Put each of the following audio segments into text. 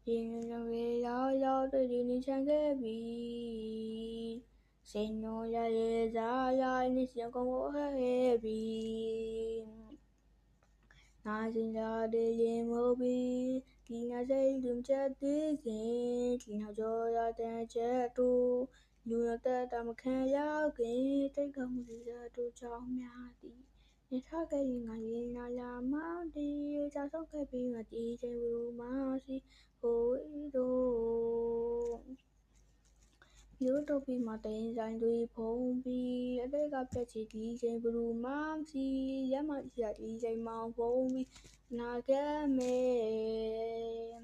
ရင်တွေရောက်ရောက်တွေ့တွေ့နေချမ်းခဲ့ပြီစင်ညိုရရဲ့စားရနေစံကုန်ဟဲ့ပြီနာစင်လာတဲ့ရင်မို့ပြီဒီနာစိတ်လူချက်သေးခင်ဒီနောက်ကျော်ရတဲ့ချက်တူလူရတဲ့တမခံရောက်ခင်တိတ်ကုန်စီစားတို့ချောင်းများသည်နေထားခဲ့ရင်ငါရင်လာလာမောင်းတီကြောက်ဆုံးခဲ့ပြီးမှဒီချိန်ဘူးမောင်းစီဟိုတို့မျိုးတို့ပြီးမှတိန်ဆိုင်တွေဖုံးပြီးအတိတ်ကပြက်ချီဒီချိန်ဘူးမောင်းစီရမကြီးကဒီချိန်မောင်းဖုံးပြီးနာခဲ့မယ်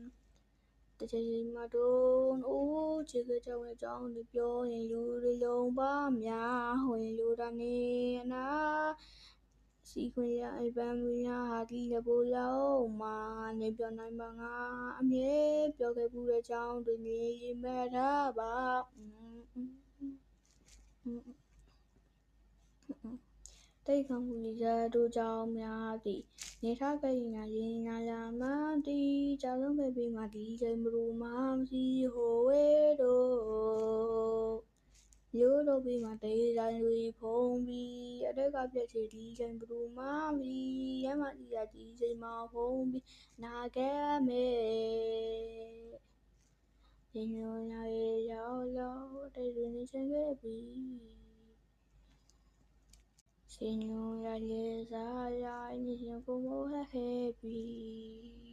တချင်မတို့အိုးချစ်ကကြောင်ကြောင်တွေပြောရင်လူတွေလုံးပါများဝင်လူတာနေနာစီခွေရအပန်းမရဟာဒီလပိုးလုံးမာနေပြောနိုင်ပါငါအမြဲပြောခဲ့ဘူးတဲ့ကြောင်တွေနေမဲ့တာပါတိတ်ခံမှုရတို့ကြောင့်များသည်နေထားခဲ့ရင်ရင်နာလာမှတီကြောက်ဆုံးခဲ့ပြီးမှဒီချိန်ဘလူးမှစီဟိုဝဲတို့မျိုးတို့ပြီးမှတေးဆိုင်တွေဖုံးပြီးအတိတ်ကပြည့်ချီဒီချိန်ဘလူးမှပြီးရမကြီးကဒီချိန်မှဖုံးပြီးနာခဲ့မယ်ရင်ညိုလာရဲ့ရောက်ရောက်တိတ်တွင်နေချင်ခဲ့ပြီစင်ညိုရရဲ့စားရနေစံကုန်ဟဲ့ပြီ